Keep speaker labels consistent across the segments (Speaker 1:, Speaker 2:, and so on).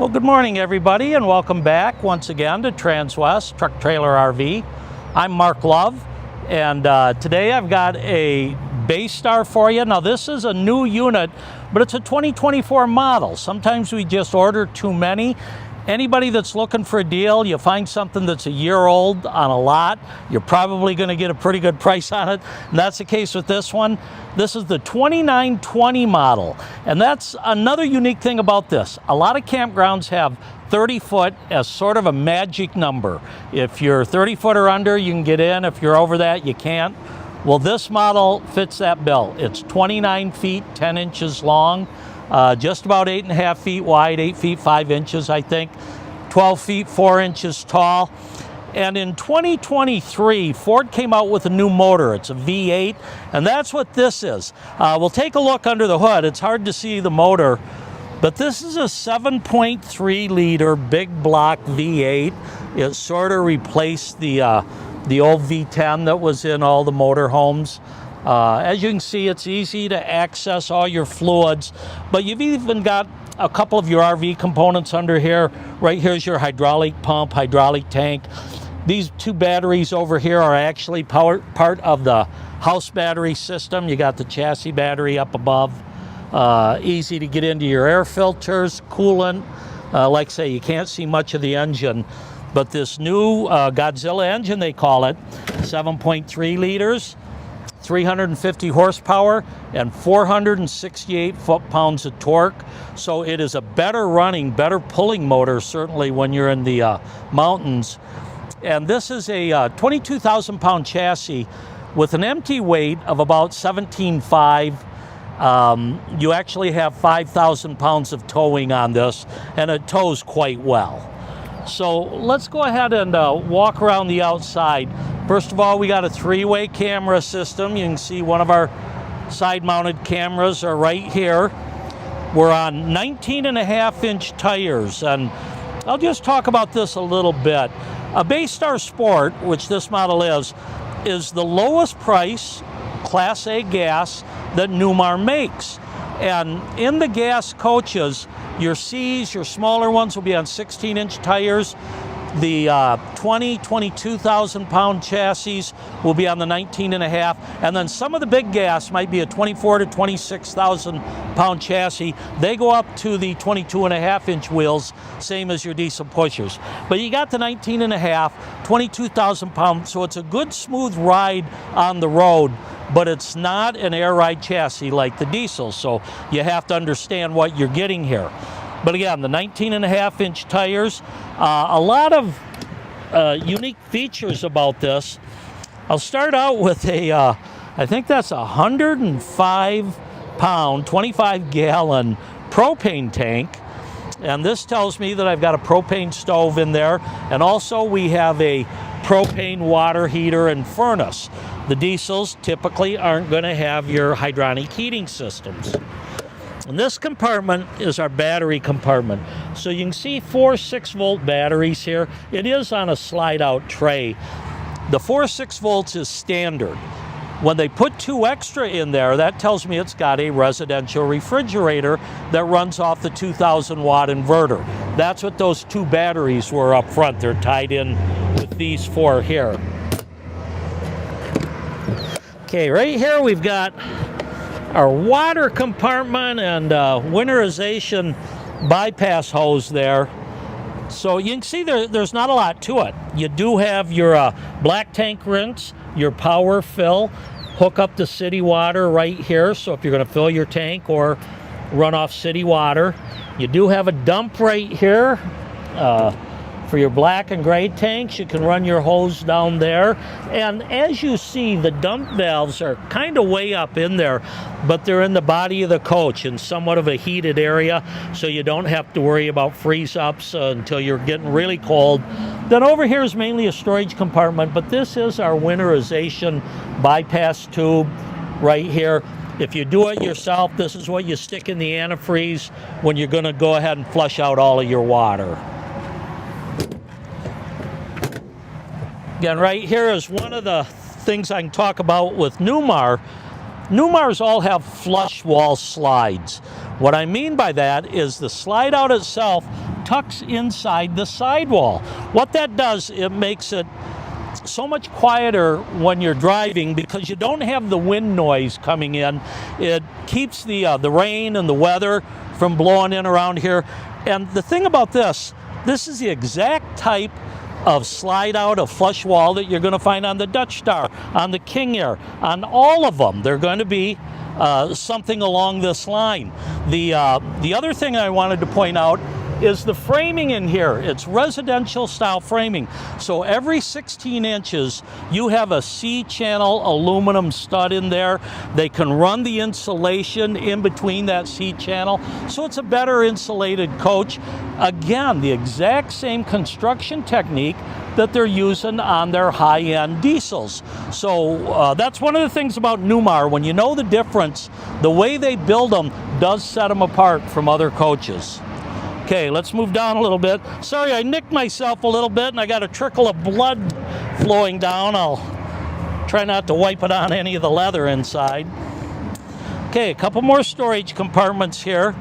Speaker 1: Well, good morning, everybody, and welcome back once again to Transwest Truck Trailer RV. I'm Mark Love, and today I've got a Bay Star for you. Now, this is a new unit, but it's a 2024 model. Sometimes we just order too many. Anybody that's looking for a deal, you find something that's a year old on a lot, you're probably going to get a pretty good price on it, and that's the case with this one. This is the 2920 model, and that's another unique thing about this. A lot of campgrounds have 30 foot as sort of a magic number. If you're 30 foot or under, you can get in. If you're over that, you can't. Well, this model fits that bill. It's 29 feet, 10 inches long. Just about 8.5 feet wide, 8 feet 5 inches, I think, 12 feet 4 inches tall. And in 2023, Ford came out with a new motor. It's a V8, and that's what this is. We'll take a look under the hood. It's hard to see the motor, but this is a 7.3 liter big block V8. It sort of replaced the old V10 that was in all the motorhomes. As you can see, it's easy to access all your fluids, but you've even got a couple of your RV components under here. Right here's your hydraulic pump, hydraulic tank. These two batteries over here are actually part of the house battery system. You got the chassis battery up above. Easy to get into your air filters, coolant. Like I say, you can't see much of the engine, but this new Godzilla engine, they call it, 7.3 liters. 350 horsepower and 468 foot-pounds of torque. So it is a better running, better pulling motor, certainly when you're in the mountains. And this is a 22,000 pound chassis with an empty weight of about 17.5. You actually have 5,000 pounds of towing on this, and it tows quite well. So let's go ahead and walk around the outside. First of all, we got a three-way camera system. You can see one of our side-mounted cameras are right here. We're on 19.5-inch tires, and I'll just talk about this a little bit. A Bay Star Sport, which this model is the lowest price Class A gas that Newmar makes. And in the gas coaches, your C's, your smaller ones will be on 16-inch tires. The 22,000 pound chassis will be on the 19.5, and then some of the big gas might be a 24 to 26,000 pound chassis. They go up to the 22.5-inch wheels, same as your diesel pushers. But you got the 19.5, 22,000 pounds, so it's a good smooth ride on the road, but it's not an air ride chassis like the diesel, so you have to understand what you're getting here. But again, the 19.5-inch tires, a lot of unique features about this. I'll start out with I think that's a 105-pound, 25-gallon propane tank. And this tells me that I've got a propane stove in there. And also we have a propane water heater and furnace. The diesels typically aren't going to have your hydronic heating systems. And this compartment is our battery compartment. So you can see 4 6-volt batteries here. It is on a slide-out tray. The 4 6 volts is standard. When they put 2 extra in there, that tells me it's got a residential refrigerator that runs off the 2,000-watt inverter. That's what those 2 batteries were up front. They're tied in with these 4 here. Okay, right here we've got our water compartment and winterization bypass hose there. So you can see there's not a lot to it. You do have your black tank rinse, your power fill, hook up to city water right here. So if you're going to fill your tank or run off city water, you do have a dump right here. For your black and gray tanks, you can run your hose down there. And as you see, the dump valves are kind of way up in there, but they're in the body of the coach in somewhat of a heated area, so you don't have to worry about freeze-ups until you're getting really cold. Then over here is mainly a storage compartment, but this is our winterization bypass tube right here. If you do it yourself, this is what you stick in the antifreeze when you're going to go ahead and flush out all of your water. Again, right here is one of the things I can talk about with Newmar. Newmars all have flush wall slides. What I mean by that is the slide out itself tucks inside the sidewall. What that does, it makes it so much quieter when you're driving because you don't have the wind noise coming in. It keeps the rain and the weather from blowing in around here. And the thing about this is the exact type of slide out of flush wall that you're going to find on the Dutch Star, on the King Air, on all of them. They're going to be something along this line. The other thing I wanted to point out is the framing in here. It's residential style framing. So every 16 inches, you have a C-channel aluminum stud in there. They can run the insulation in between that C-channel. So it's a better insulated coach. Again, the exact same construction technique that they're using on their high-end diesels. So that's one of the things about Newmar. When you know the difference, the way they build them does set them apart from other coaches. Okay, let's move down a little bit. Sorry, I nicked myself a little bit and I got a trickle of blood flowing down. I'll try not to wipe it on any of the leather inside. Okay, a couple more storage compartments here.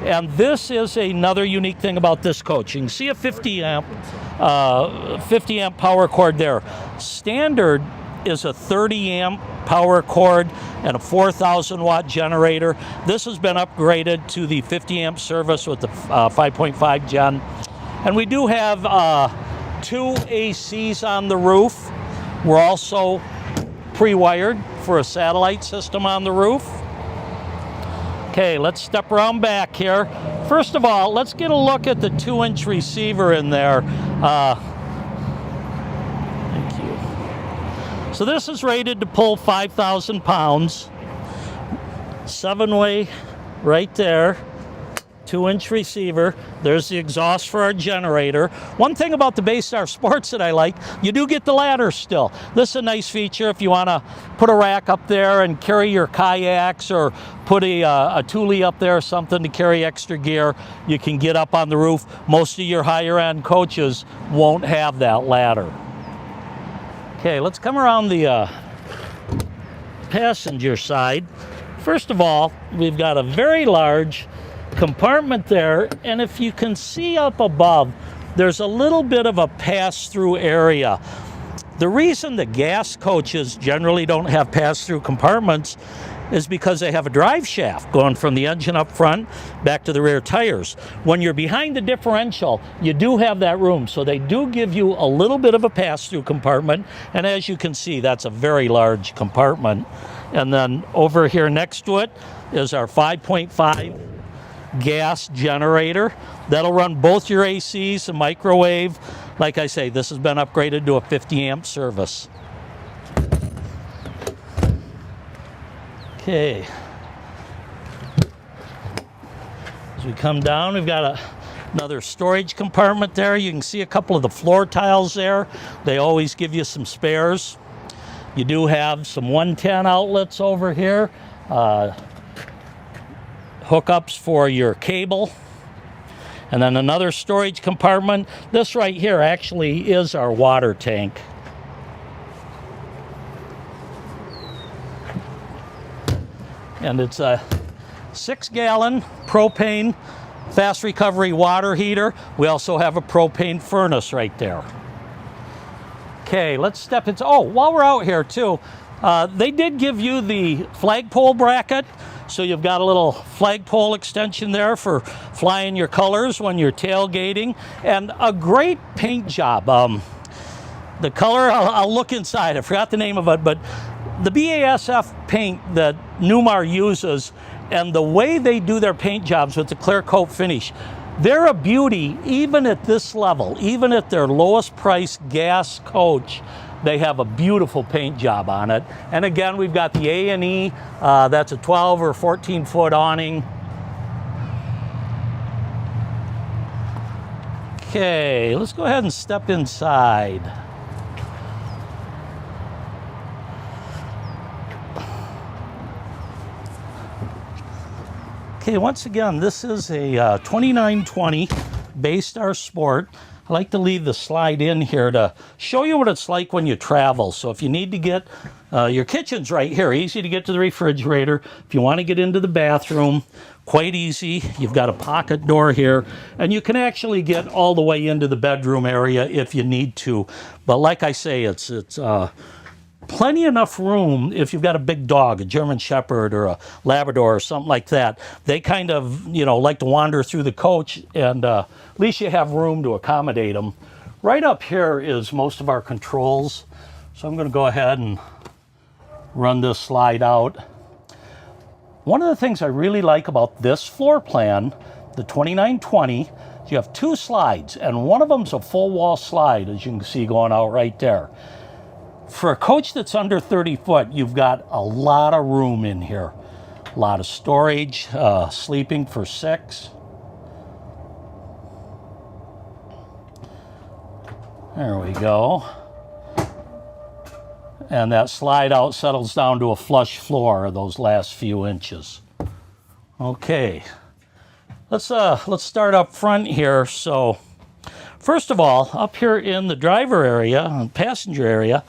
Speaker 1: And this is another unique thing about this coach. You can see a 50 amp power cord there. Standard is a 30 amp power cord and a 4,000 watt generator. This has been upgraded to the 50 amp service with the 5.5 gen. And we do have 2 ACs on the roof. We're also pre-wired for a satellite system on the roof. Okay, let's step around back here. First of all, let's get a look at the 2-inch receiver in there. So this is rated to pull 5,000 pounds. 7-way right there. 2-inch receiver. There's the exhaust for our generator. One thing about the Bay Star Sports that I like, you do get the ladder still. This is a nice feature if you want to put a rack up there and carry your kayaks or put a Thule up there or something to carry extra gear. You can get up on the roof. Most of your higher end coaches won't have that ladder. Okay, let's come around the passenger side. First of all, we've got a very large compartment there, and if you can see up above, there's a little bit of a pass-through area. The reason the gas coaches generally don't have pass-through compartments is because they have a drive shaft going from the engine up front back to the rear tires. When you're behind the differential, you do have that room, so they do give you a little bit of a pass-through compartment, and as you can see, that's a very large compartment. And then over here next to it is our 5.5 gas generator. That'll run both your ACs and microwave. Like I say, this has been upgraded to a 50 amp service. Okay. As we come down, we've got another storage compartment there. You can see a couple of the floor tiles there. They always give you some spares. You do have some 110 outlets over here. Hookups for your cable. And then another storage compartment. This right here actually is our water tank. And it's a 6-gallon propane fast recovery water heater. We also have a propane furnace right there. Okay, let's step into, oh, while we're out here too, they did give you the flagpole bracket. So you've got a little flagpole extension there for flying your colors when you're tailgating. And a great paint job. The color, I'll look inside, I forgot the name of it, but the BASF paint that Newmar uses and the way they do their paint jobs with the clear coat finish, they're a beauty even at this level, even at their lowest price gas coach. They have a beautiful paint job on it. And again, we've got the A&E, that's a 12 or 14 foot awning. Okay, let's go ahead and step inside. Okay, once again, this is a 2920 Bay Star Sport. I like to leave the slide in here to show you what it's like when you travel. So if you need to get, your kitchen's right here, easy to get to the refrigerator. If you want to get into the bathroom, quite easy. You've got a pocket door here, and you can actually get all the way into the bedroom area if you need to. But like I say, it's plenty enough room if you've got a big dog, a German Shepherd or a Labrador or something like that. They kind of, like to wander through the coach, and at least you have room to accommodate them. Right up here is most of our controls. So I'm going to go ahead and run this slide out. One of the things I really like about this floor plan, the 2920, is you have two slides, and one of them's a full wall slide, as you can see going out right there. For a coach that's under 30 foot, you've got a lot of room in here. A lot of storage, sleeping for 6. There we go. And that slide out settles down to a flush floor, those last few inches. Okay, let's start up front here. So first of all, up here in the driver area, passenger area,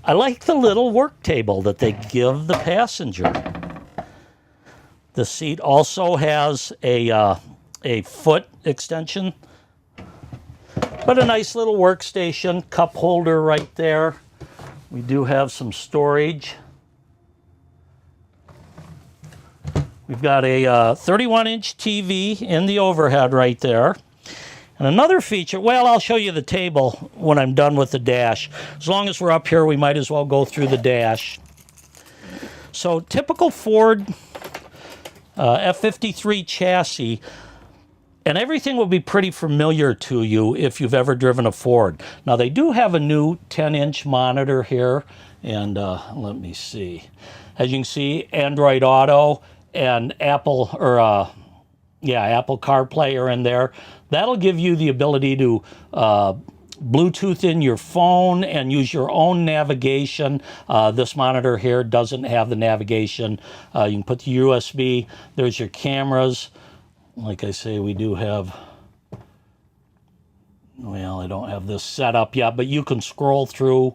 Speaker 1: I like the little work table that they give the passenger. The seat also has a foot extension, but a nice little workstation, cup holder right there. We do have some storage. We've got a 31-inch TV in the overhead right there. And another feature, well, I'll show you the table when I'm done with the dash. As long as we're up here, we might as well go through the dash. So typical Ford F53 chassis, and everything will be pretty familiar to you if you've ever driven a Ford. Now, they do have a new 10-inch monitor here, and let me see. As you can see, Android Auto and Apple CarPlay are in there. That'll give you the ability to Bluetooth in your phone and use your own navigation. This monitor here doesn't have the navigation. You can put the USB. There's your cameras. Like I say, we do have, well, I don't have this set up yet, but you can scroll through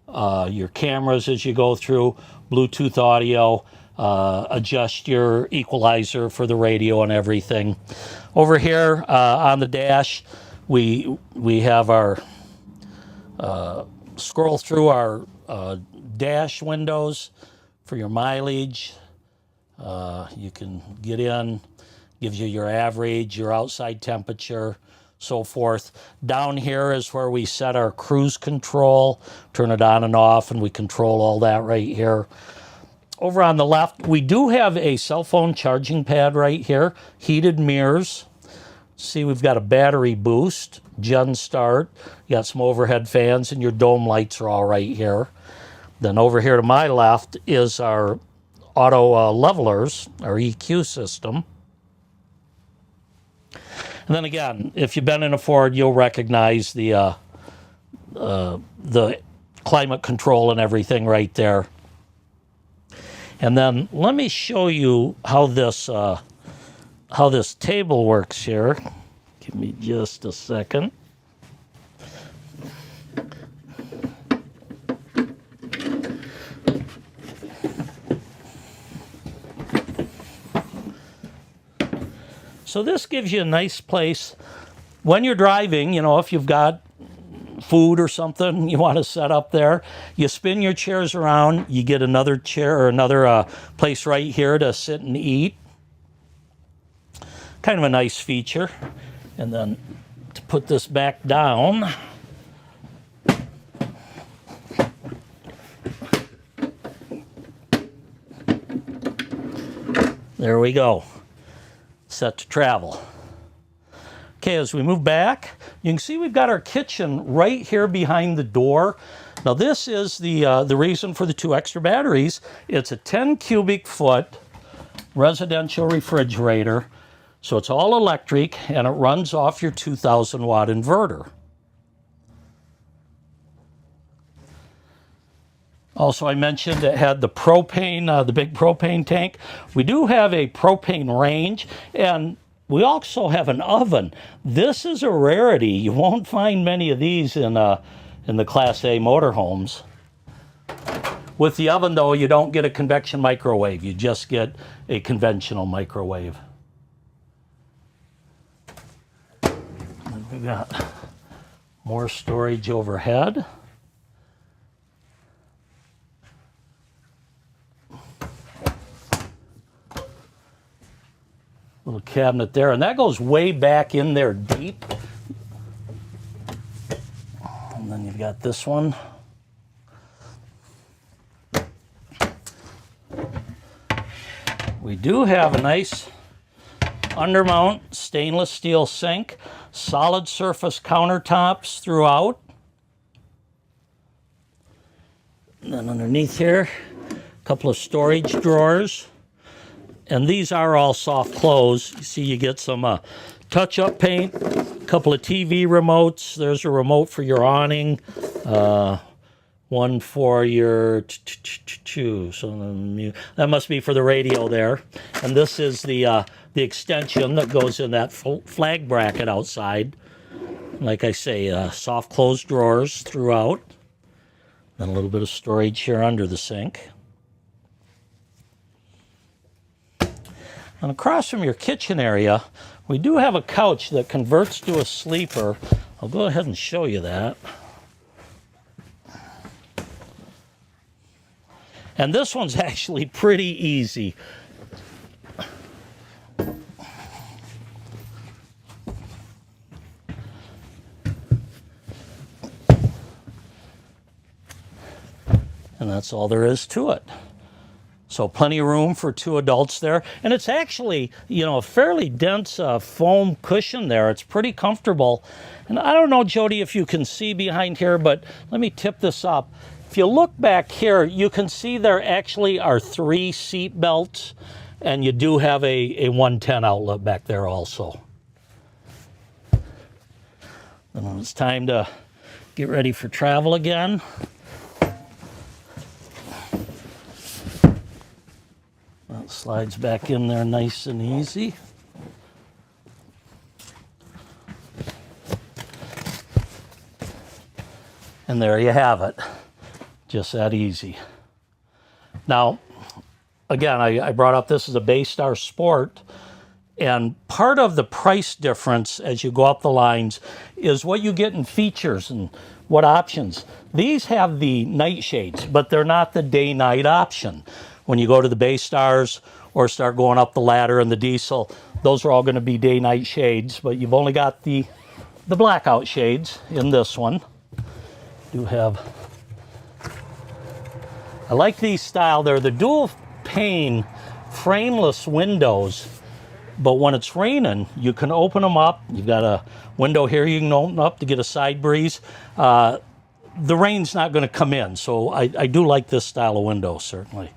Speaker 1: your cameras as you go through, Bluetooth audio, adjust your equalizer for the radio and everything. Over here on the dash, we have our scroll through our dash windows for your mileage. You can get in, gives you your average, your outside temperature, so forth. Down here is where we set our cruise control, turn it on and off, and we control all that right here. Over on the left, we do have a cell phone charging pad right here, heated mirrors. See, we've got a battery boost, gen start. You got some overhead fans, and your dome lights are all right here. Then over here to my left is our auto levelers, our EQ system. And then again, if you've been in a Ford, you'll recognize the climate control and everything right there. And then let me show you how this table works here. Give me just a second. So this gives you a nice place when you're driving, if you've got food or something you want to set up there, you spin your chairs around, you get another chair or another place right here to sit and eat. Kind of a nice feature. And then to put this back down, there we go. Set to travel. Okay, as we move back, you can see we've got our kitchen right here behind the door. Now this is the reason for the 2 extra batteries. It's a 10 cubic foot residential refrigerator. So it's all electric, and it runs off your 2,000 watt inverter. Also, I mentioned it had the propane, the big propane tank. We do have a propane range, and We also have an oven. This is a rarity. You won't find many of these in the Class A motorhomes. With the oven, though, you don't get a convection microwave. You just get a conventional microwave. And we've got more storage overhead. Little cabinet there, and that goes way back in there deep. And then you've got this one. We do have a nice undermount stainless steel sink, solid surface countertops throughout. And then underneath here, a couple of storage drawers. And these are all soft close. You see you get some touch-up paint, a couple of TV remotes. There's a remote for your awning, one for your so that must be for the radio there. And this is the extension that goes in that flag bracket outside. Like I say, soft closed drawers throughout. Then a little bit of storage here under the sink. And across from your kitchen area, we do have a couch that converts to a sleeper. I'll go ahead and show you that. And this one's actually pretty easy. And that's all there is to it. So plenty of room for two adults there. And it's actually, you know, a fairly dense foam cushion there. It's pretty comfortable. And I don't know, Jody, if you can see behind here, but let me tip this up. If you look back here, you can see there actually are 3 seat belts, and you do have a 110 outlet back there also. And when it's time to get ready for travel again, that slides back in there nice and easy. And there you have it. Just that easy. Now, again, I brought up this is a Bay Star Sport, and part of the price difference as you go up the lines is what you get in features and what options. These have the night shades, but they're not the day-night option. When you go to the Bay Stars or start going up the ladder in the diesel, those are all going to be day-night shades, but you've only got the blackout shades in this one. Do have, I like these style. They're the dual pane frameless windows, but when it's raining, you can open them up. You've got a window here you can open up to get a side breeze. The rain's not going to come in, so I do like this style of window, certainly.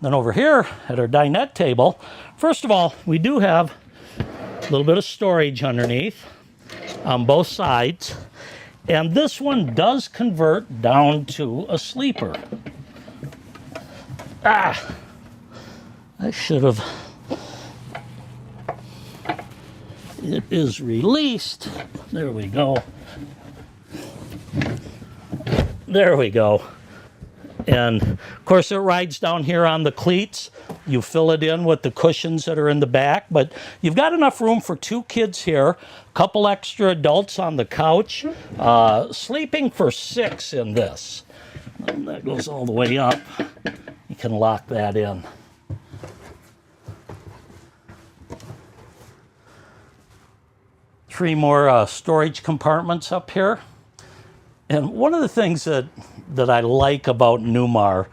Speaker 1: Then over here at our dinette table, first of all, we do have a little bit of storage underneath on both sides. And this one does convert down to a sleeper. I should have. It is released. There we go. There we go. And of course it rides down here on the cleats. You fill it in with the cushions that are in the back, but you've got enough room for 2 kids here, a couple extra adults on the couch, sleeping for 6 in this. And that goes all the way up. You can lock that in. Three more storage compartments up here. And one of the things that I like about Newmar,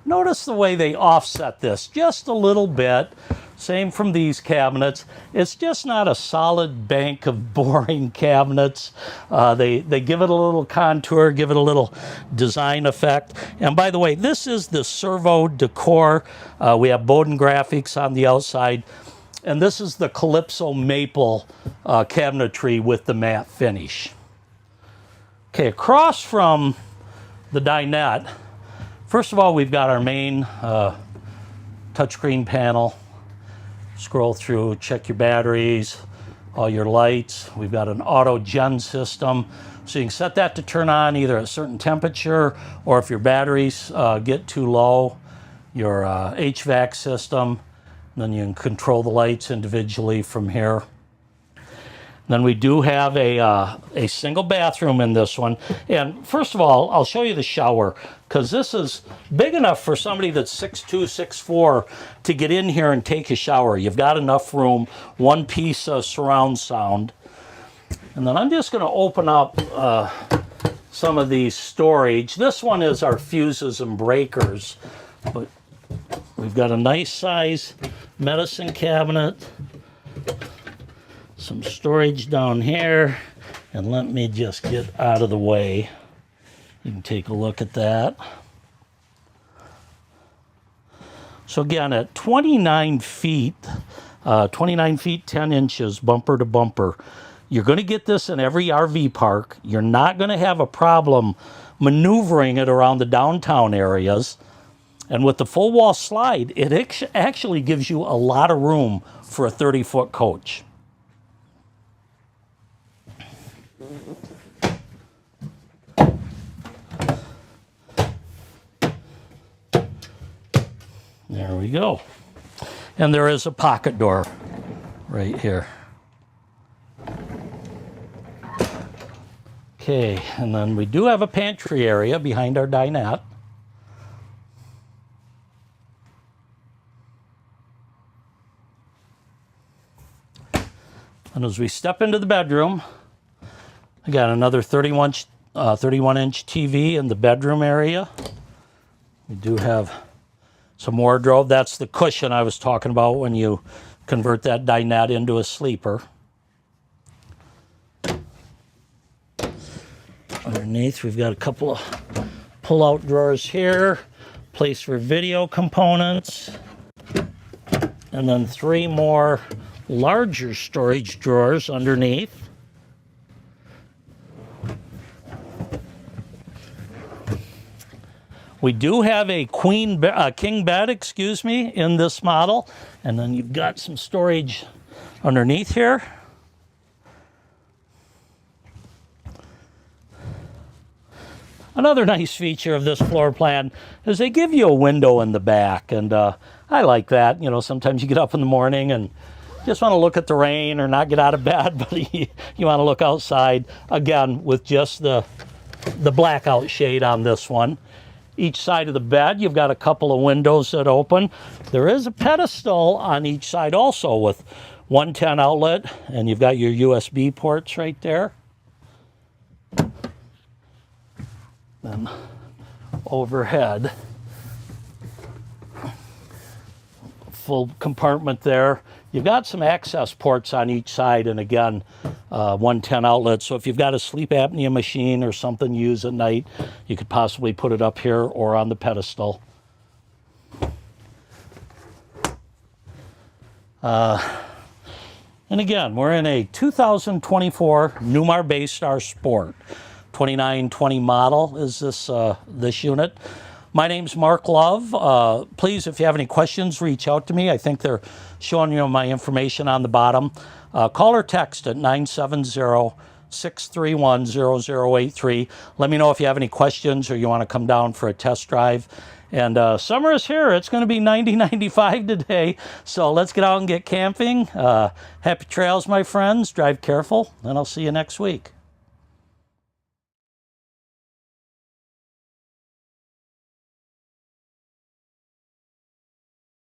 Speaker 1: notice the way they offset this just a little bit. Same from these cabinets. It's just not a solid bank of boring cabinets. They give it a little contour, give it a little design effect. And by the way, this is the servo decor. We have Bowden graphics on the outside. And this is the Calypso maple cabinetry with the matte finish. Okay, across from the dinette, first of all, we've got our main touchscreen panel. Scroll through, check your batteries, all your lights. We've got an auto gen system, so you can set that to turn on either at a certain temperature, or if your batteries get too low, your HVAC system. Then you can control the lights individually from here. Then we do have a single bathroom in this one. And first of all, I'll show you the shower, because this is big enough for somebody that's 6'2", 6'4", to get in here and take a shower. You've got enough room, one piece of surround sound. And then I'm just going to open up some of these storage. This one is our fuses and breakers. But we've got a nice size medicine cabinet. Some storage down here, and let me just get out of the way. You can take a look at that. So again, at 29 feet 10 inches bumper to bumper, you're going to get this in every RV park. You're not going to have a problem maneuvering it around the downtown areas. And with the full wall slide, it actually gives you a lot of room for a 30-foot coach. There we go. And there is a pocket door right here. Okay, and then we do have a pantry area behind our dinette. And as we step into the bedroom, I got another 31-inch TV in the bedroom area. We do have some wardrobe. That's the cushion I was talking about when you convert that dinette into a sleeper. Underneath, we've got a couple of pull-out drawers here, place for video components, and then 3 more larger storage drawers underneath. We do have a king bed, in this model, and then you've got some storage underneath here. Another nice feature of this floor plan is they give you a window in the back, and I like that. You know, sometimes you get up in the morning and just want to look at the rain or not get out of bed, but you want to look outside. Again, with just the blackout shade on this one. Each side of the bed, you've got a couple of windows that open. There is a pedestal on each side also with 110 outlet, and you've got your USB ports right there. Then overhead, full compartment there. You've got some access ports on each side, and again, 110 outlets. So if you've got a sleep apnea machine or something you use at night, you could possibly put it up here or on the pedestal. And again, we're in a 2024 Newmar Bay Star Sport. 2920 model is this unit. My name's Mark Love. Please, if you have any questions, reach out to me. I think they're showing you my information on the bottom. Call or text at 970-631-0083. Let me know if you have any questions or you want to come down for a test drive. And summer is here. It's going to be 90, 95 today. So let's get out and get camping. Happy trails, my friends. Drive careful, and I'll see you next week.